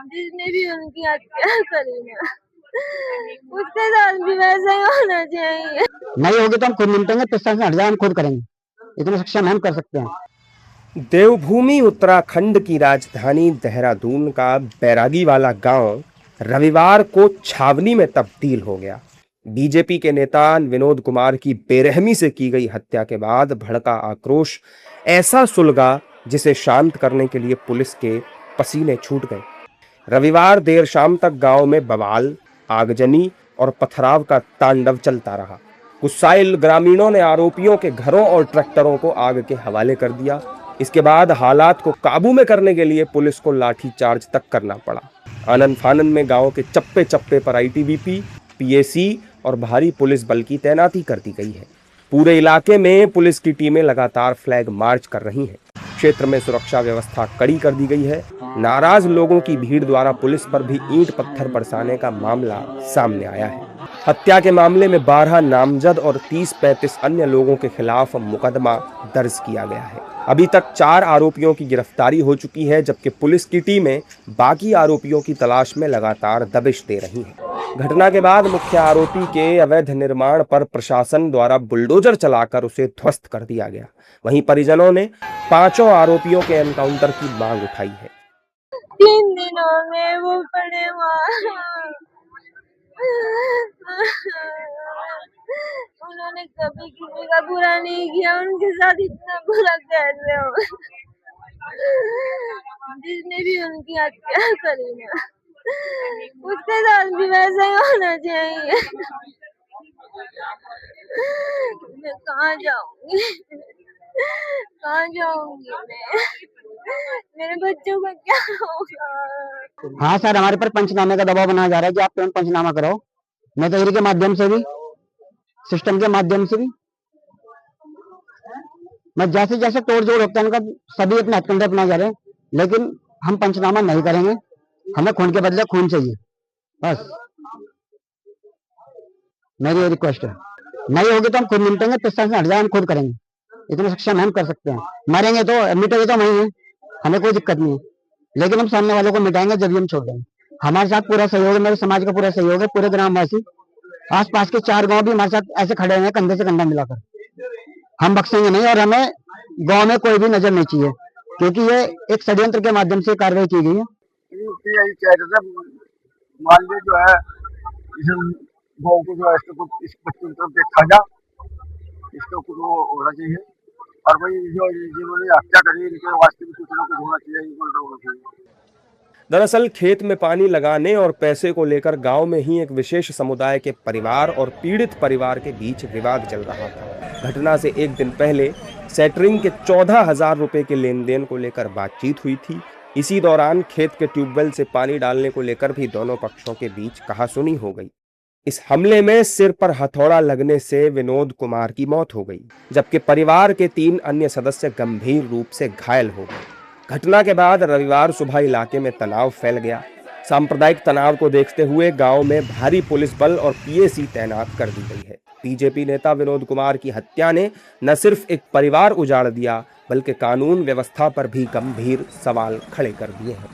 जिसने भी उनकी हत्या करी ना, उसके साथ भी वैसा ही होना चाहिए। नहीं होगी तो हम खुद निपटेंगे, पिस्टल से हट जाए हम खुद करेंगे, इतनी सक्षम हम कर सकते हैं। देवभूमि उत्तराखंड की राजधानी देहरादून का बैरागी वाला गांव रविवार को छावनी में तब्दील हो गया। बीजेपी के नेता विनोद कुमार की बेरहमी से की गई हत्या के बाद भड़का आक्रोश ऐसा सुलगा जिसे शांत करने के लिए पुलिस के पसीने छूट गए। रविवार देर शाम तक गांव में बवाल, आगजनी और पथराव का तांडव चलता रहा। गुस्साइल ग्रामीणों ने आरोपियों के घरों और ट्रैक्टरों को आग के हवाले कर दिया। इसके बाद हालात को काबू में करने के लिए पुलिस को लाठी चार्ज तक करना पड़ा। आनन फानन में गांव के चप्पे चप्पे पर आईटीबीपी, पीएसी और भारी पुलिस बल की तैनाती कर दी गई है। पूरे इलाके में पुलिस की टीमें लगातार फ्लैग मार्च कर रही हैं। क्षेत्र में सुरक्षा व्यवस्था कड़ी कर दी गई है। नाराज लोगों की भीड़ द्वारा पुलिस पर भी ईंट पत्थर बरसाने का मामला सामने आया है। हत्या के मामले में 12 नामजद और 30-35 अन्य लोगों के खिलाफ मुकदमा दर्ज किया गया है। अभी तक 4 आरोपियों की गिरफ्तारी हो चुकी है, जबकि पुलिस की टीमें बाकी आरोपियों की तलाश में लगातार दबिश दे रही हैं। घटना के बाद मुख्य आरोपी के अवैध निर्माण पर प्रशासन द्वारा बुलडोजर चलाकर उसे ध्वस्त कर दिया गया। वहीं परिजनों ने 5 आरोपियों के एनकाउंटर की मांग उठाई है। 3 दिनों में वो पड़े वहाँ, उन्होंने कभी किसी का बुरा नहीं किया, उनके साथ इतना बुरा कैसे हो। जिसने भी उनकी हत्या करी ना, उसके साथ भी वैसा ही होना चाहिए। मैं कहाँ जाऊंगी, कहाँ जाऊंगी मैं, मेरे बच्चों का क्या होगा। हाँ सर, हमारे पर पंचनामे का दबाव बनाया जा रहा है कि आप तुरंत पंचनामा कराओ। नेतागिरी के माध्यम से भी, सिस्टम के माध्यम से भी, मैं जैसे जैसे तोड़ जोड़ होता है उनका सभी अपने हथकंडे अपना जा रहे हैं, लेकिन हम पंचनामा नहीं करेंगे। हमें खून के बदले खून चाहिए, बस मेरी ये रिक्वेस्ट है। नहीं होगी तो हम खुद निपटेंगे, पिस्टल से हट जाए हम खुद करेंगे, इतनी सक्षम हम कर सकते हैं। मरेंगे तो मिटेंगे तो वही है, हमें कोई दिक्कत नहीं है, लेकिन हम सामने वालों को मिटाएंगे जब हम छोड़ देंगे। हमारे साथ पूरा सहयोग है, मेरे समाज का पूरा सहयोग है, पूरे ग्रामवासी, आसपास के 4 गांव भी हमारे साथ ऐसे खड़े हैं कंधे से कंधा मिलाकर। हम बख्शेंगे नहीं और हमें गांव में कोई भी नजर नहीं चाहिए, क्योंकि ये एक षड्यंत्र के माध्यम से कार्रवाई की गई है। यही कह रहे थे, मान लीजिए जो है इस गाँव को जो है इस बच्चों की तरफ देखा जा, इसको कुछ वो होना चाहिए। और भाई जो जिन्होंने हत्या करी इनके वास्ते भी कुछ ना कुछ होना चाहिए, होना चाहिए। दरअसल खेत में पानी लगाने और पैसे को लेकर गांव में ही एक विशेष समुदाय के परिवार और पीड़ित परिवार के बीच विवाद चल रहा था। घटना से एक दिन पहले सेटरिंग के 14,000 रुपए के लेन देन को लेकर बातचीत हुई थी। इसी दौरान खेत के ट्यूबवेल से पानी डालने को लेकर भी दोनों पक्षों के बीच कहासुनी हो गई। इस हमले में सिर पर हथौड़ा लगने से विनोद कुमार की मौत हो गई, जबकि परिवार के 3 अन्य सदस्य गंभीर रूप से घायल हो गए। घटना के बाद रविवार सुबह इलाके में तनाव फैल गया। सांप्रदायिक तनाव को देखते हुए गांव में भारी पुलिस बल और पीएसी तैनात कर दी गई है। बीजेपी नेता विनोद कुमार की हत्या ने न सिर्फ एक परिवार उजाड़ दिया, बल्कि कानून व्यवस्था पर भी गंभीर सवाल खड़े कर दिए हैं।